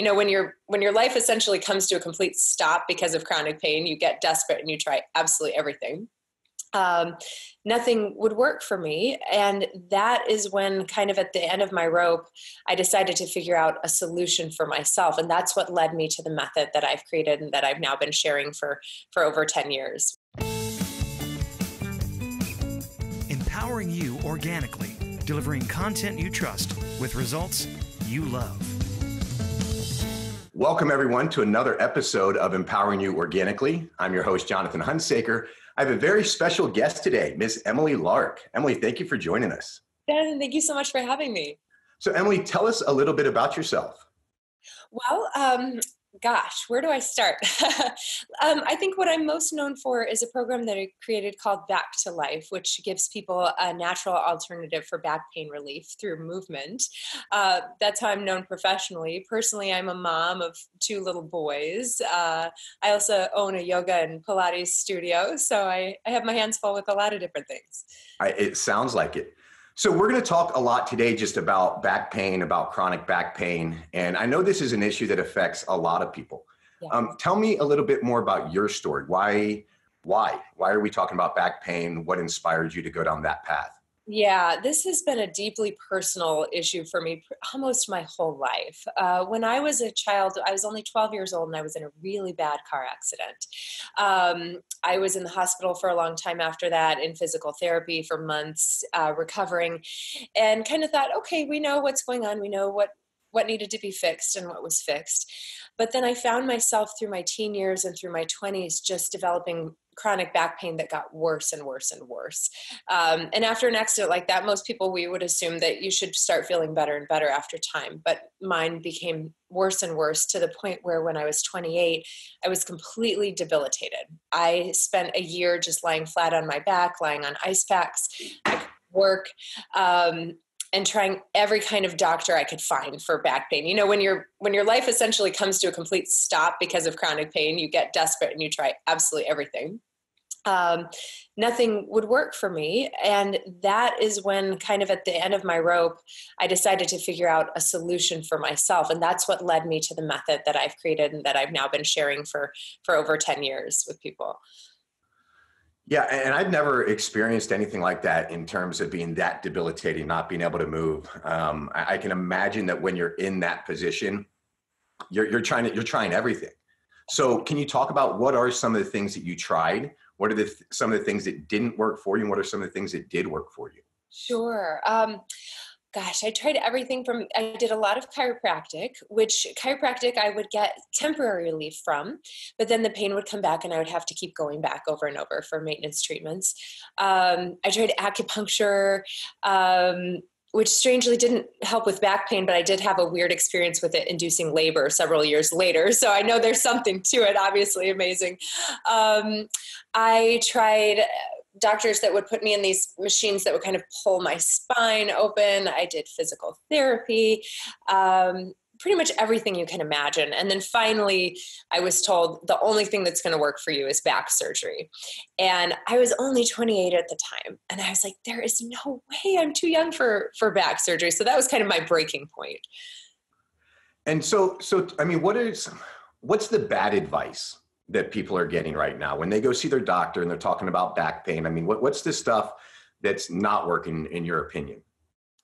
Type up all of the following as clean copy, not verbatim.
When your life essentially comes to a complete stop because of chronic pain, you get desperate and you try absolutely everything. Nothing would work for me. And that is when, kind of at the end of my rope, I decided to figure out a solution for myself. And that's what led me to the method that I've created and that I've now been sharing for over 10 years. Empowering you organically, delivering content you trust with results you love. Welcome, everyone, to another episode of Empowering You Organically. I'm your host, Jonathan Hunsaker. I have a very special guest today, Ms. Emily Lark. Emily, thank you for joining us. Ben, thank you so much for having me. So, Emily, tell us a little bit about yourself. Well, where do I start? I think what I'm most known for is a program that I created called Back to Life, which gives people a natural alternative for back pain relief through movement. That's how I'm known professionally. Personally, I'm a mom of 2 little boys. I also own a yoga and Pilates studio, so I have my hands full with a lot of different things. It sounds like it. So we're going to talk a lot today just about back pain, about chronic back pain. And I know this is an issue that affects a lot of people. Yeah. Tell me a little bit more about your story. Why are we talking about back pain? What inspired you to go down that path? Yeah, this has been a deeply personal issue for me almost my whole life. When I was a child, I was only 12 years old and I was in a really bad car accident. I was in the hospital for a long time after that, in physical therapy for months, recovering, and kind of thought, okay, we know what's going on. We know what needed to be fixed and what was fixed. But then I found myself through my teen years and through my 20s just developing chronic back pain that got worse and worse and worse. And after an accident like that, most people, we would assume that you should start feeling better and better after time. But mine became worse and worse to the point where when I was 28, I was completely debilitated. I spent a year just lying flat on my back, lying on ice packs. I couldn't work. And trying every kind of doctor I could find for back pain. When your life essentially comes to a complete stop because of chronic pain, you get desperate and you try absolutely everything. Nothing would work for me. And that is when, kind of at the end of my rope, I decided to figure out a solution for myself. And that's what led me to the method that I've created and that I've now been sharing for over 10 years with people. Yeah, and I've never experienced anything like that in terms of being that debilitating, not being able to move. I can imagine that when you're in that position, you're trying everything. So can you talk about what are some of the things that you tried? What are some of the things that didn't work for you? And what are some of the things that did work for you? Sure. I tried everything I did a lot of chiropractic, which I would get temporary relief from, but then the pain would come back and I would have to keep going back over and over for maintenance treatments. I tried acupuncture, which strangely didn't help with back pain, but I did have a weird experience with it inducing labor several years later. So I know there's something to it, obviously amazing. I tried doctors that would put me in these machines that would kind of pull my spine open. I did physical therapy, pretty much everything you can imagine. And then finally, I was told the only thing that's going to work for you is back surgery. And I was only 28 at the time. And I was like, there is no way, I'm too young for back surgery. So that was kind of my breaking point. And so I mean, what's the bad advice that people are getting right now when they go see their doctor and they're talking about back pain? I mean, what's the stuff that's not working in your opinion?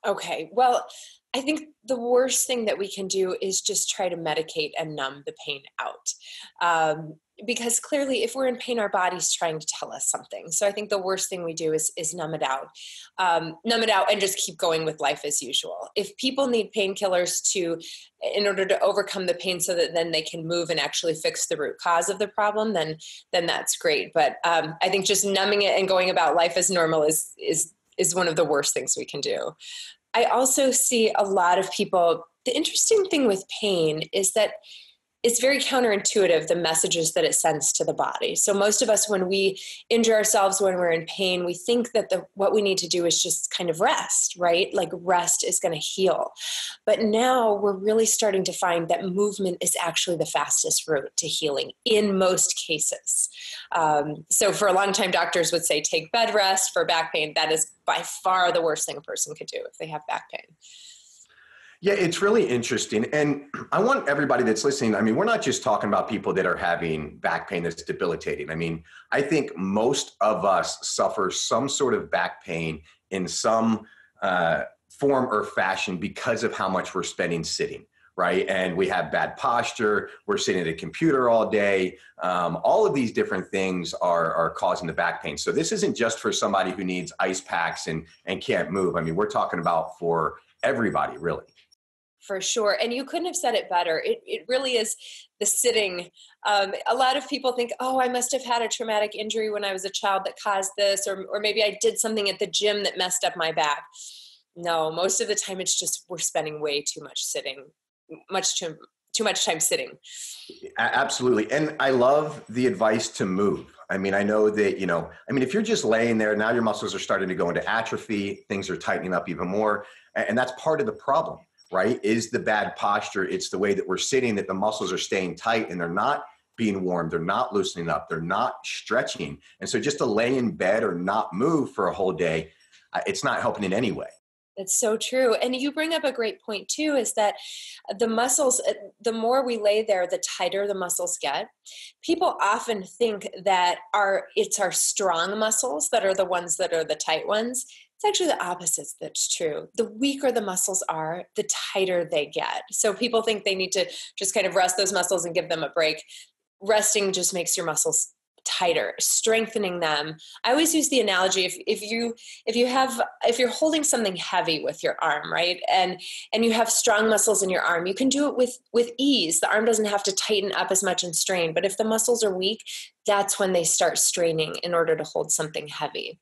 Okay, well, I think the worst thing that we can do is just try to medicate and numb the pain out. Because clearly if we're in pain, our body's trying to tell us something. So I think the worst thing we do is numb it out and just keep going with life as usual. If people need painkillers in order to overcome the pain so that then they can move and actually fix the root cause of the problem, then that's great. But I think just numbing it and going about life as normal is one of the worst things we can do. I also see a lot of people, the interesting thing with pain is that it's very counterintuitive, the messages that it sends to the body. So most of us, when we injure ourselves, when we're in pain, we think that what we need to do is just kind of rest, right? Like rest is going to heal. But now we're really starting to find that movement is actually the fastest route to healing in most cases. So for a long time, doctors would say, take bed rest for back pain. That is by far the worst thing a person could do if they have back pain. Yeah, it's really interesting. And I want everybody that's listening, I mean, we're not just talking about people that are having back pain that's debilitating. I mean, I think most of us suffer some sort of back pain in some form or fashion because of how much we're spending sitting, right? And we have bad posture, we're sitting at a computer all day. All of these different things are causing the back pain. So this isn't just for somebody who needs ice packs and can't move. I mean, we're talking about for everybody, really. For sure. And you couldn't have said it better. It really is the sitting. A lot of people think, oh, I must have had a traumatic injury when I was a child that caused this, or maybe I did something at the gym that messed up my back. No, most of the time it's just we're spending way too much sitting, too much time sitting. Absolutely. And I love the advice to move. I mean, I know that, if you're just laying there, now your muscles are starting to go into atrophy, things are tightening up even more. And that's part of the problem, right? Is the bad posture. It's the way that we're sitting, that the muscles are staying tight and they're not being warm. They're not loosening up. They're not stretching. And so just to lay in bed or not move for a whole day, it's not helping in any way. That's so true. And you bring up a great point too, is that the muscles, the more we lay there, the tighter the muscles get. People often think that it's our strong muscles that are the ones that are the tight ones. It's actually the opposite that's true. The weaker the muscles are, the tighter they get. So people think they need to just kind of rest those muscles and give them a break. Resting just makes your muscles tighter, strengthening them. I always use the analogy, if you're holding something heavy with your arm, right? And you have strong muscles in your arm, you can do it with ease. The arm doesn't have to tighten up as much and strain. But if the muscles are weak, that's when they start straining in order to hold something heavy.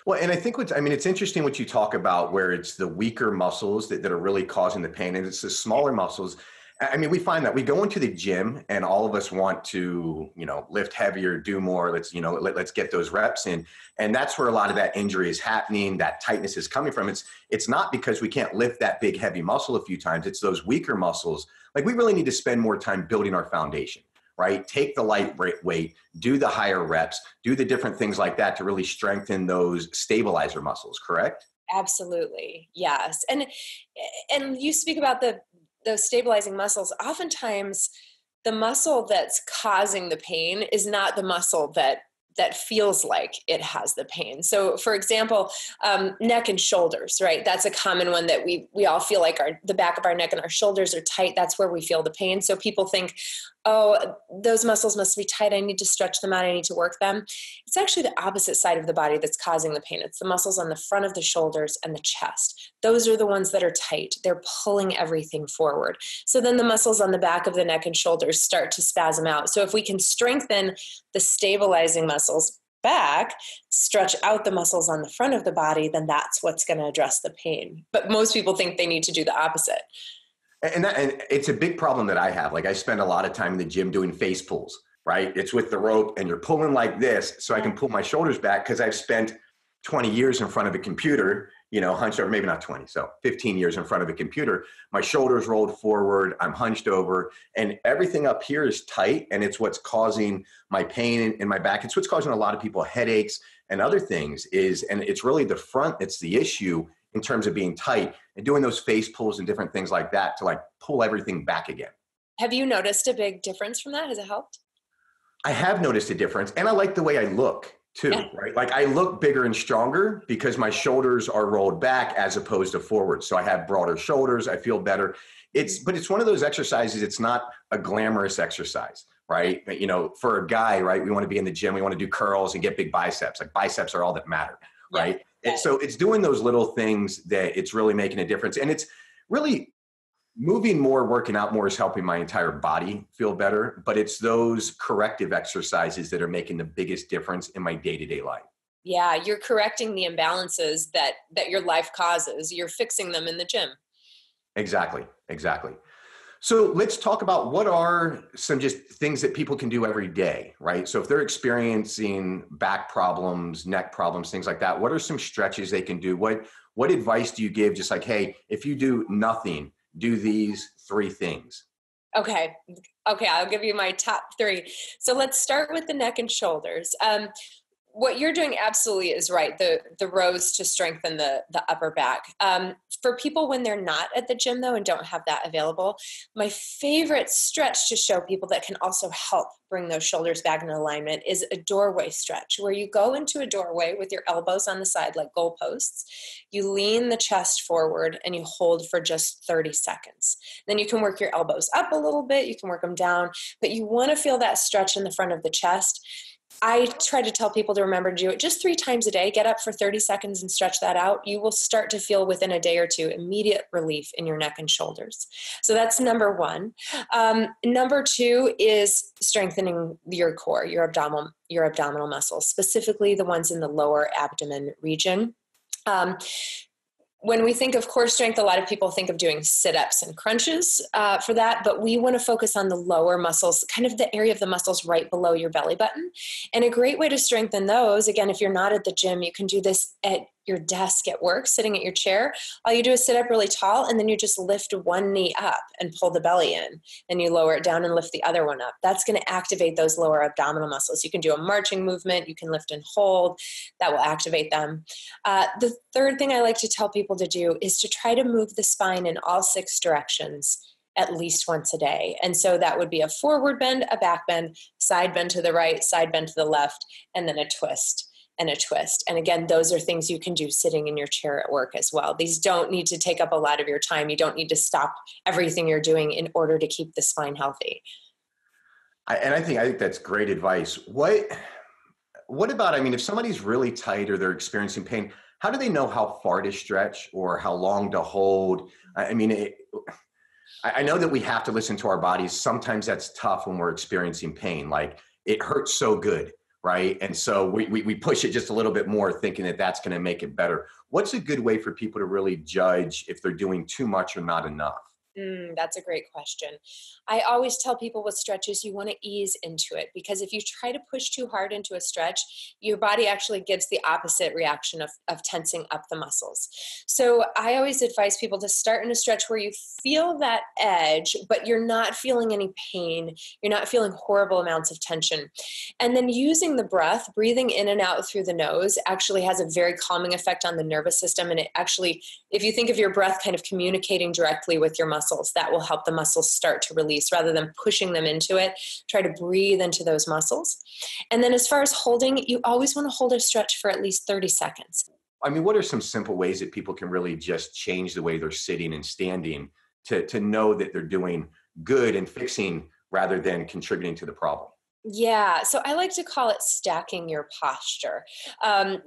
Well, and I think it's interesting what you talk about, where it's the weaker muscles that are really causing the pain, and it's the smaller muscles. I mean, we find that we go into the gym and all of us want to, lift heavier, do more. Let's get those reps in. And that's where a lot of that injury is happening. That tightness is coming from. It's not because we can't lift that big, heavy muscle a few times. It's those weaker muscles. Like, we really need to spend more time building our foundation, right? Take the light weight, do the higher reps, do the different things like that to really strengthen those stabilizer muscles, correct? Absolutely. Yes. And you speak about those stabilizing muscles. Oftentimes the muscle that's causing the pain is not the muscle that feels like it has the pain. So for example, neck and shoulders, right? That's a common one that we all feel like the back of our neck and our shoulders are tight. That's where we feel the pain. So people think, oh, those muscles must be tight. I need to stretch them out. I need to work them. It's actually the opposite side of the body that's causing the pain. It's the muscles on the front of the shoulders and the chest. Those are the ones that are tight. They're pulling everything forward. So then the muscles on the back of the neck and shoulders start to spasm out. So if we can strengthen the stabilizing muscles back, stretch out the muscles on the front of the body, then that's what's going to address the pain. But most people think they need to do the opposite. And it's a big problem that I have. Like, I spend a lot of time in the gym doing face pulls, right? It's with the rope and you're pulling like this so I can pull my shoulders back, because I've spent 20 years in front of a computer, hunched over, maybe not 20, so 15 years in front of a computer. My shoulders rolled forward, I'm hunched over, and everything up here is tight, and it's what's causing my pain in my back. It's what's causing a lot of people headaches and other things and it's really the front that's the issue in terms of being tight, and doing those face pulls and different things like that to pull everything back again. Have you noticed a big difference from that? Has it helped? I have noticed a difference, and I like the way I look too, right? Like, I look bigger and stronger because my shoulders are rolled back as opposed to forward. So I have broader shoulders. I feel better. But it's one of those exercises. It's not a glamorous exercise, right? For a guy, right, we want to be in the gym. We want to do curls and get big biceps. Like, biceps are all that matter, right? Yeah. And so it's doing those little things that it's really making a difference. And it's really moving more, working out more is helping my entire body feel better. But it's those corrective exercises that are making the biggest difference in my day-to-day life. Yeah, you're correcting the imbalances that your life causes. You're fixing them in the gym. Exactly. So let's talk about what are some just things that people can do every day, right? So if they're experiencing back problems, neck problems, things like that, what are some stretches they can do? What advice do you give? Just like, hey, if you do nothing, do these 3 things. Okay, I'll give you my top 3. So let's start with the neck and shoulders. what you're doing absolutely is right. The rows to strengthen the upper back. For people when they're not at the gym though and don't have that available, my favorite stretch to show people that can also help bring those shoulders back in alignment is a doorway stretch, where you go into a doorway with your elbows on the side like goalposts. You lean the chest forward and you hold for just 30 seconds. Then you can work your elbows up a little bit, you can work them down, but you want to feel that stretch in the front of the chest. I try to tell people to remember to do it just 3 times a day. Get up for 30 seconds and stretch that out. You will start to feel within a day or two immediate relief in your neck and shoulders. So that's number 1. Number 2 is strengthening your core, your abdominal muscles, specifically the ones in the lower abdomen region. When we think of core strength, a lot of people think of doing sit-ups and crunches for that, but we want to focus on the lower muscles, kind of the area of the muscles right below your belly button. And a great way to strengthen those, again, if you're not at the gym, you can do this at your desk at work, sitting at your chair. All you do is sit up really tall, and then you just lift one knee up and pull the belly in. Then you lower it down and lift the other one up. That's going to activate those lower abdominal muscles. You can do a marching movement. You can lift and hold. That will activate them. The third thing I like to tell people to do is to try to move the spine in all 6 directions at least once a day. And so that would be a forward bend, a back bend, side bend to the right, side bend to the left, and then a twist. And a twist. And again, those are things you can do sitting in your chair at work as well. These don't need to take up a lot of your time. You don't need to stop everything you're doing in order to keep the spine healthy. I think that's great advice. What about, I mean, if somebody's really tight or they're experiencing pain, how do they know how far to stretch or how long to hold? I mean, I know that we have to listen to our bodies. Sometimes that's tough when we're experiencing pain. Like, it hurts so good. Right. And so we push it just a little bit more, thinking that that's going to make it better. What's a good way for people to really judge if they're doing too much or not enough? That's a great question. I always tell people with stretches, you want to ease into it, because if you try to push too hard into a stretch, your body actually gives the opposite reaction of tensing up the muscles. So I always advise people to start in a stretch where you feel that edge, but you're not feeling any pain. You're not feeling horrible amounts of tension. And then using the breath, breathing in and out through the nose, actually has a very calming effect on the nervous system. And it actually, if you think of your breath kind of communicating directly with your muscles, that will help the muscles start to release rather than pushing them into it. Try to breathe into those muscles. And then as far as holding, you always want to hold a stretch for at least 30 seconds. I mean, what are some simple ways that people can really just change the way they're sitting and standing to know that they're doing good and fixing rather than contributing to the problem? Yeah, so I like to call it stacking your posture.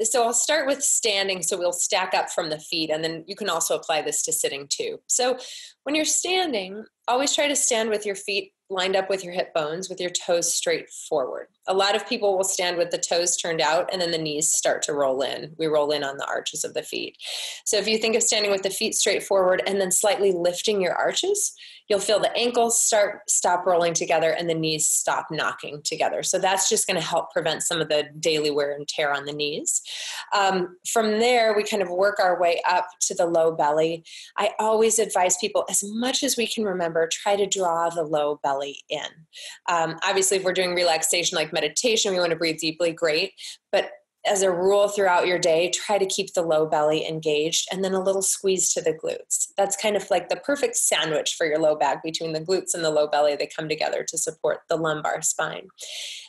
So I'll start with standing. So we'll stack up from the feet, and then you can also apply this to sitting too. So when you're standing, always try to stand with your feet lined up with your hip bones, with your toes straight forward. A lot of people will stand with the toes turned out, and then the knees start to roll in. We roll in on the arches of the feet. So if you think of standing with the feet straight forward and then slightly lifting your arches, you'll feel the ankles stop rolling together and the knees stop knocking together. So that's just going to help prevent some of the daily wear and tear on the knees. From there, we kind of work our way up to the low belly. I always advise people, as much as we can remember, try to draw the low belly in. Obviously, if we're doing relaxation like meditation, we want to breathe deeply, great. But as a rule throughout your day, try to keep the low belly engaged, and then a little squeeze to the glutes. That's kind of like the perfect sandwich for your low back between the glutes and the low belly. They come together to support the lumbar spine.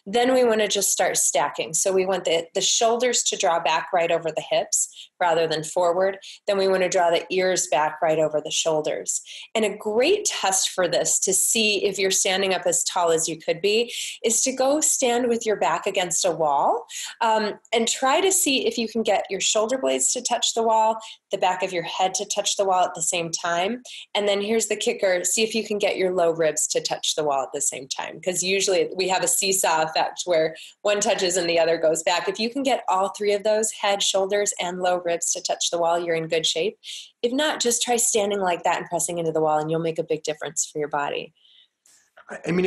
Then we want to just start stacking. So we want the shoulders to draw back right over the hips rather than forward. Then we want to draw the ears back right over the shoulders. And a great test for this to see if you're standing up as tall as you could be is to go stand with your back against a wall and try to see if you can get your shoulder blades to touch the wall, the back of your head to touch the wall at the same time. And then here's the kicker, see if you can get your low ribs to touch the wall at the same time. Because usually we have a seesaw effect where one touches and the other goes back. If you can get all 3 of those, head, shoulders, and low ribs to touch the wall, you're in good shape. If not, just try standing like that and pressing into the wall, and you'll make a big difference for your body. I mean,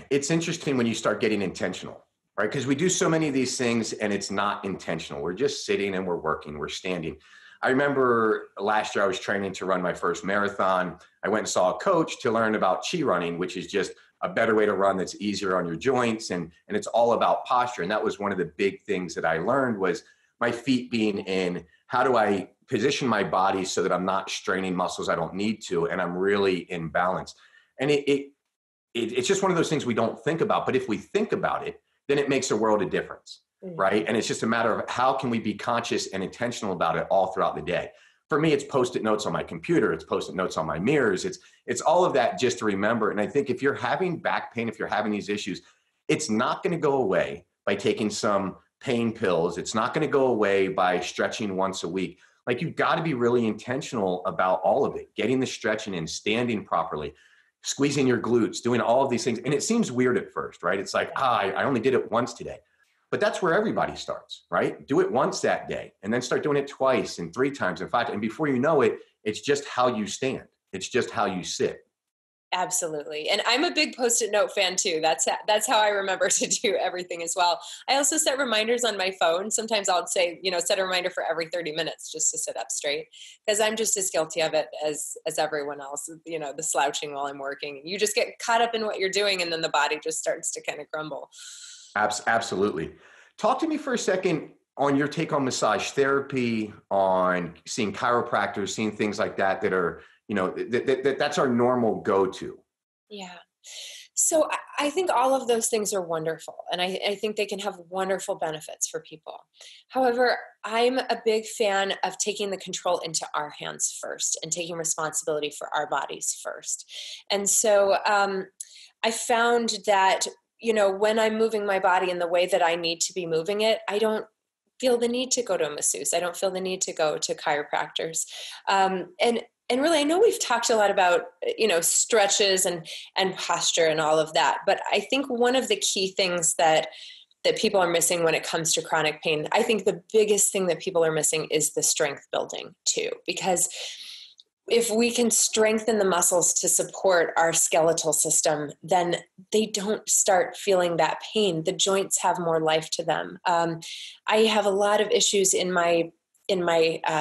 it's interesting when you start getting intentional, right? Because we do so many of these things and it's not intentional. We're just sitting and we're working, we're standing. I remember last year I was training to run my first marathon. I went and saw a coach to learn about chi running, which is just a better way to run that's easier on your joints. And it's all about posture. And that was one of the big things that I learned was my feet being in, how do I position my body so that I'm not straining muscles I don't need to, and I'm really in balance. And it's just one of those things we don't think about. But if we think about it, then it makes a world of difference, right? And it's just a matter of how can we be conscious and intentional about it all throughout the day. For me, it's Post-it notes on my computer. It's Post-it notes on my mirrors. It's all of that just to remember. And I think if you're having back pain, if you're having these issues, it's not going to go away by taking some pain pills. It's not going to go away by stretching once a week. Like, you've got to be really intentional about all of it, getting the stretching in, standing properly, squeezing your glutes, doing all of these things. And it seems weird at first, right? It's like, I only did it once today. But that's where everybody starts, right? Do it once that day and then start doing it twice and 3 times and 5 times. And before you know it, it's just how you stand. It's just how you sit. Absolutely. And I'm a big Post-it note fan too. That's how I remember to do everything as well. I also set reminders on my phone. Sometimes I'll say, set a reminder for every 30 minutes just to sit up straight, because I'm just as guilty of it as everyone else, the slouching while I'm working. You just get caught up in what you're doing, and then the body just starts to kind of crumble. Absolutely. Talk to me for a second on your take on massage therapy, on seeing chiropractors, seeing things like that are, that's our normal go-to. Yeah. So I think all of those things are wonderful. And I think they can have wonderful benefits for people. However, I'm a big fan of taking the control into our hands first and taking responsibility for our bodies first. And so I found that when I'm moving my body in the way that I need to be moving it, I don't feel the need to go to a masseuse. I don't feel the need to go to chiropractors. And really, I know we've talked a lot about, stretches and posture and all of that. But I think one of the key things that people are missing when it comes to chronic pain, I think the biggest thing that people are missing is the strength building too, because if we can strengthen the muscles to support our skeletal system, then they don't start feeling that pain. The joints have more life to them. I have a lot of issues in my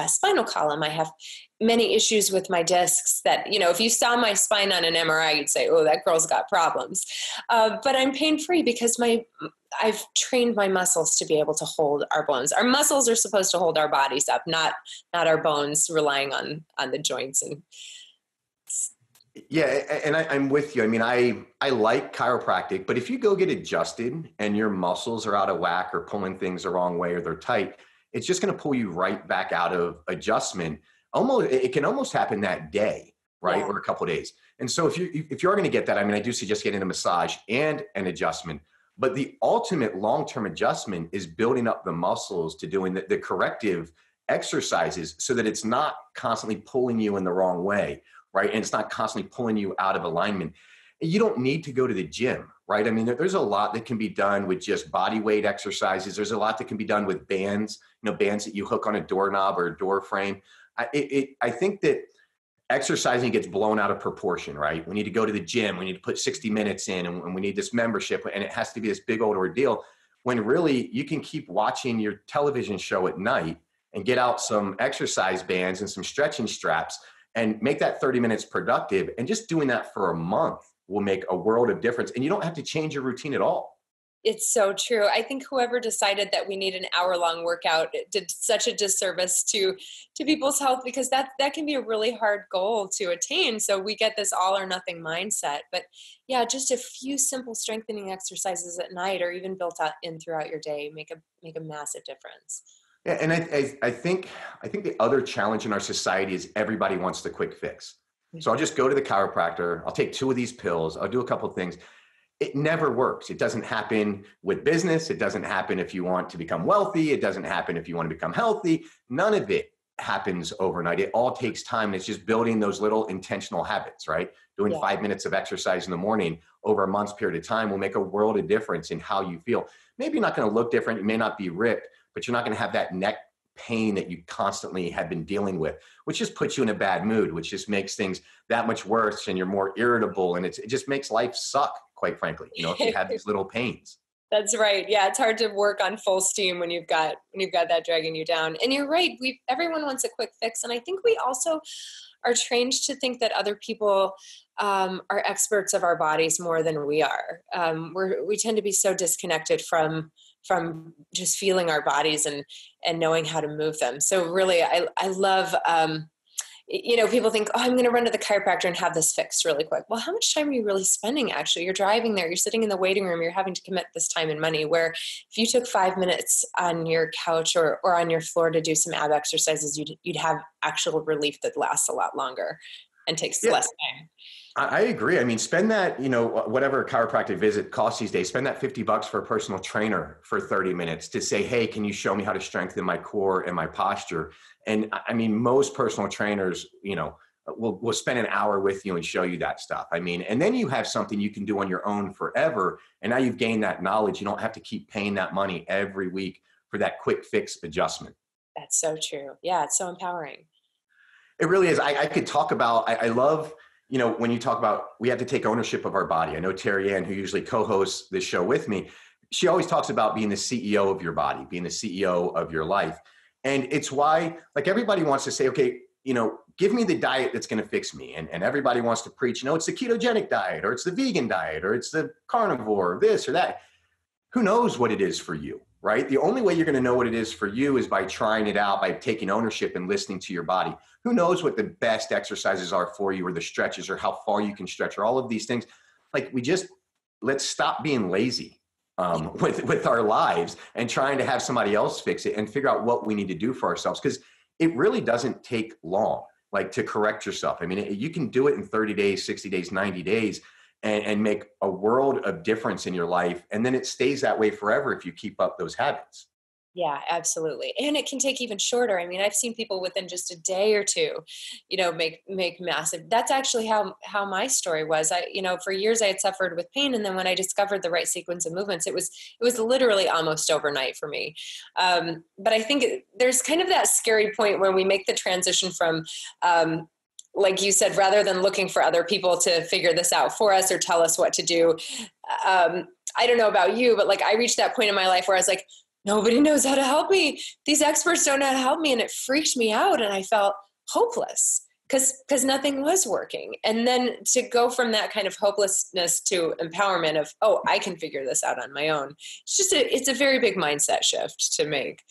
spinal column. I have many issues with my discs that, if you saw my spine on an MRI, you'd say, oh, that girl's got problems. But I'm pain-free because I've trained my muscles to be able to hold our bones. Our muscles are supposed to hold our bodies up, not our bones relying on the joints. And yeah, and I'm with you. I mean, I like chiropractic, but if you go get adjusted and your muscles are out of whack or pulling things the wrong way or they're tight, it's just going to pull you right back out of adjustment. It can almost happen that day, right? Yeah. Or a couple of days. And so if you're going to get that, I mean, I do suggest getting a massage and an adjustment. But the ultimate long-term adjustment is building up the muscles to doing the corrective exercises so that it's not constantly pulling you in the wrong way, right? And it's not constantly pulling you out of alignment. You don't need to go to the gym, right? I mean, there's a lot that can be done with just body weight exercises. There's a lot that can be done with bands, bands that you hook on a doorknob or a door frame. I think that exercising gets blown out of proportion, right? We need to go to the gym. We need to put 60 minutes in and we need this membership and it has to be this big old ordeal, when really you can keep watching your television show at night and get out some exercise bands and some stretching straps and make that 30 minutes productive. And just doing that for a month will make a world of difference. And you don't have to change your routine at all. It's so true. I think whoever decided that we need an hour-long workout did such a disservice to people's health, because that can be a really hard goal to attain. So we get this all or nothing mindset. But yeah, just a few simple strengthening exercises at night or even built out in throughout your day make a massive difference. Yeah, and I think the other challenge in our society is everybody wants the quick fix. So I'll just go to the chiropractor. I'll take 2 of these pills. I'll do a couple of things. It never works. It doesn't happen with business. It doesn't happen if you want to become wealthy. It doesn't happen if you want to become healthy. None of it happens overnight. It all takes time. It's just building those little intentional habits, right? Doing 5 minutes of exercise in the morning over a month's period of time will make a world of difference in how you feel. Maybe you're not going to look different. You may not be ripped, but you're not going to have that neck pain that you constantly have been dealing with, which just puts you in a bad mood, which just makes things that much worse, and you're more irritable, and it just makes life suck, quite frankly, if you have these little pains. That's right. Yeah, it's hard to work on full steam when you've got that dragging you down. And you're right. Everyone wants a quick fix, and I think we also are trained to think that other people are experts of our bodies more than we are. We tend to be so disconnected from just feeling our bodies and knowing how to move them. So really, I love. People think, oh, I'm going to run to the chiropractor and have this fixed really quick. Well, how much time are you really spending? Actually, you're driving there, you're sitting in the waiting room, you're having to commit this time and money, where if you took 5 minutes on your couch or on your floor to do some ab exercises, you'd have actual relief that lasts a lot longer and takes less time. I agree. I mean, spend that, whatever a chiropractic visit costs these days, spend that $50 for a personal trainer for 30 minutes to say, hey, can you show me how to strengthen my core and my posture? And I mean, most personal trainers, will spend an hour with you and show you that stuff. I mean, and then you have something you can do on your own forever. And now you've gained that knowledge. You don't have to keep paying that money every week for that quick fix adjustment. That's so true. Yeah, it's so empowering. It really is. I could talk about, I love, when you talk about, we have to take ownership of our body. I know Terry Ann, who usually co-hosts this show with me, she always talks about being the CEO of your body, being the CEO of your life. And it's why, like, everybody wants to say, okay, give me the diet that's going to fix me. And everybody wants to preach, it's the ketogenic diet, or it's the vegan diet, or it's the carnivore, or this or that. Who knows what it is for you, right? The only way you're going to know what it is for you is by trying it out, by taking ownership and listening to your body. Who knows what the best exercises are for you, or the stretches, or how far you can stretch, or all of these things. Like, let's stop being lazy with our lives and trying to have somebody else fix it, and figure out what we need to do for ourselves. Because it really doesn't take long, like, to correct yourself. I mean, you can do it in 30 days, 60 days, 90 days, and make a world of difference in your life. And then it stays that way forever if you keep up those habits. Yeah, absolutely. And it can take even shorter. I mean, I've seen people within just a day or two, make massive. That's actually how my story was. For years I had suffered with pain. And then when I discovered the right sequence of movements, it was literally almost overnight for me. But I think there's kind of that scary point when we make the transition from, like you said, rather than looking for other people to figure this out for us or tell us what to do. I don't know about you, but like, I reached that point in my life where I was like, nobody knows how to help me. These experts don't know how to help me. And it freaked me out. And I felt hopeless because nothing was working. And then to go from that kind of hopelessness to empowerment of, oh, I can figure this out on my own. It's a very big mindset shift to make.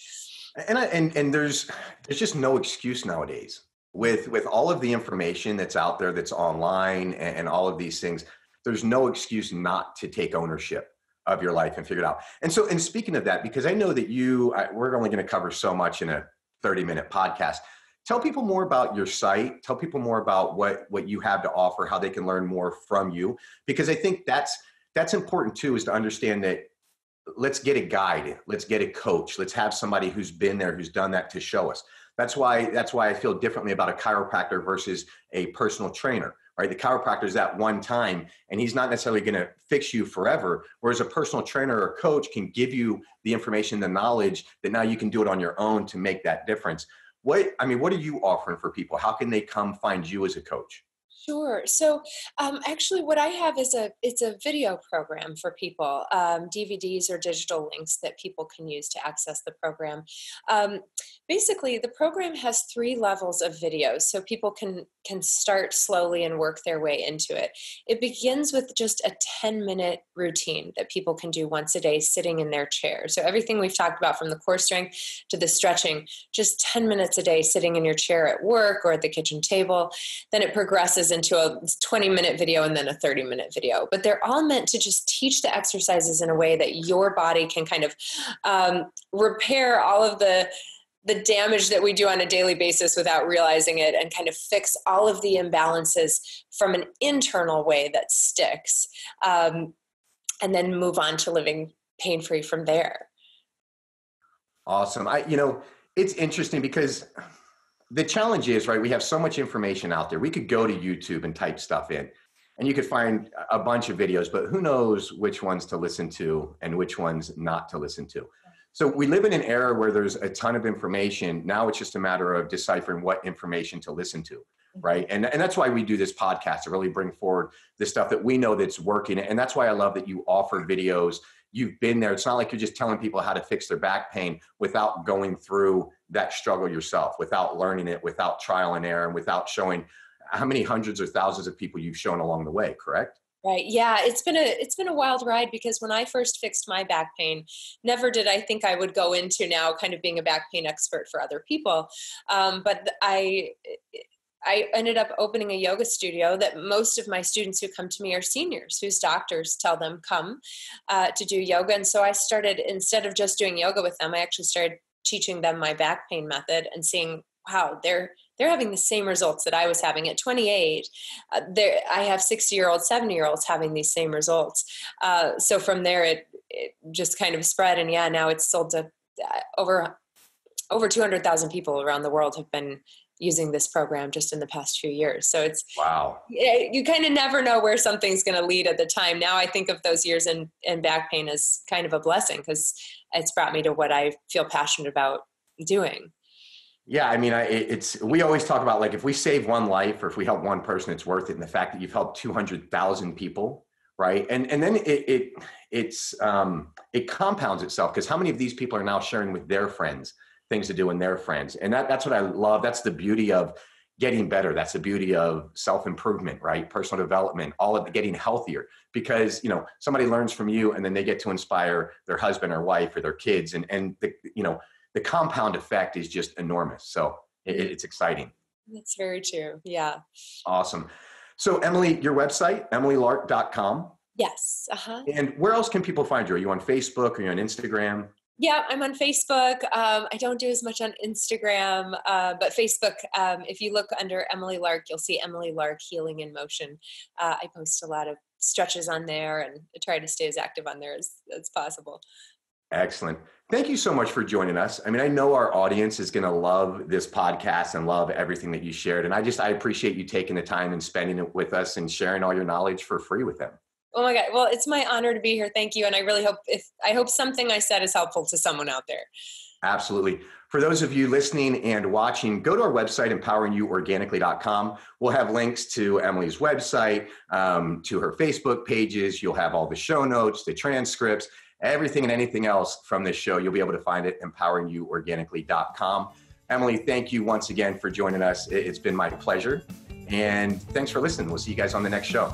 And there's just no excuse nowadays with all of the information that's out there, that's online, and all of these things. There's no excuse not to take ownership of your life and figure it out. And speaking of that, because I know that we're only going to cover so much in a 30-minute podcast. Tell people more about your site. Tell people more about what you have to offer, how they can learn more from you. Because I think that's important too, is to understand that let's get a guide, let's get a coach, let's have somebody who's been there, who's done that, to show us. That's why I feel differently about a chiropractor versus a personal trainer. Right? The chiropractor is that one time, and he's not necessarily going to fix you forever. Whereas a personal trainer or coach can give you the information, the knowledge that now you can do it on your own to make that difference. What are you offering for people? How can they come find you as a coach? Sure. So actually what I have is it's a video program for people, DVDs or digital links that people can use to access the program. Basically, the program has 3 levels of videos, so people can start slowly and work their way into it. It begins with just a 10-minute routine that people can do once a day sitting in their chair. So everything we've talked about, from the core strength to the stretching, just 10 minutes a day sitting in your chair at work or at the kitchen table. Then it progresses into a 20-minute video and then a 30-minute video. But they're all meant to just teach the exercises in a way that your body can kind of repair all of the damage that we do on a daily basis without realizing it, and kind of fix all of the imbalances from an internal way that sticks, and then move on to living pain-free from there. Awesome. It's interesting because the challenge is, right, we have so much information out there. We could go to YouTube and type stuff in, and you could find a bunch of videos, but who knows which ones to listen to and which ones not to listen to. So we live in an era where there's a ton of information. Now it's just a matter of deciphering what information to listen to. right? And that's why we do this podcast, to really bring forward the stuff that we know that's working. And that's why I love that you offer videos. You've been there. It's not like you're just telling people how to fix their back pain without going through that struggle yourself, without learning it, without trial and error, and without showing how many hundreds or thousands of people you've shown along the way, correct? Right. Yeah, it's been a wild ride, because when I first fixed my back pain, never did I think I would go into now kind of being a back pain expert for other people. But I ended up opening a yoga studio that most of my students who come to me are seniors whose doctors tell them come to do yoga. And so I started, instead of just doing yoga with them, I actually started teaching them my back pain method and seeing, wow, they're having the same results that I was having at 28. I have 60-year-olds, 70-year-olds having these same results. So from there, it just kind of spread. And yeah, now it's sold to over 200,000 people around the world have been using this program just in the past few years. So it's, wow. You kind of never know where something's going to lead at the time. Now I think of those years in back pain as kind of a blessing, because it's brought me to what I feel passionate about doing. Yeah, I mean, we always talk about, like, if we save one life or if we help one person, it's worth it. And the fact that you've helped 200,000 people, right? And then it compounds itself, because how many of these people are now sharing with their friends things to do with their friends? And that's what I love. That's the beauty of getting better. That's the beauty of self-improvement, right? Personal development, all of it, getting healthier, because, you know, somebody learns from you and then they get to inspire their husband or wife or their kids. And the compound effect is just enormous. So it's exciting. That's very true. Yeah. Awesome. So Emily, your website, emilylark.com. Yes. Uh-huh. And where else can people find you? Are you on Facebook? Are you on Instagram? Yeah, I'm on Facebook. I don't do as much on Instagram, but Facebook, if you look under Emily Lark, you'll see Emily Lark Healing in Motion. I post a lot of stretches on there and I try to stay as active on there as possible. Excellent. Thank you so much for joining us. I mean, I know our audience is going to love this podcast and love everything that you shared. And I appreciate you taking the time and spending it with us and sharing all your knowledge for free with them. Oh my God. Well, it's my honor to be here. Thank you. And I really hope something I said is helpful to someone out there. Absolutely. For those of you listening and watching, go to our website, empoweringyouorganically.com. We'll have links to Emily's website, to her Facebook pages. You'll have all the show notes, the transcripts, everything and anything else from this show. You'll be able to find it, empoweringyouorganically.com. Emily, thank you once again for joining us. It's been my pleasure. And thanks for listening. We'll see you guys on the next show.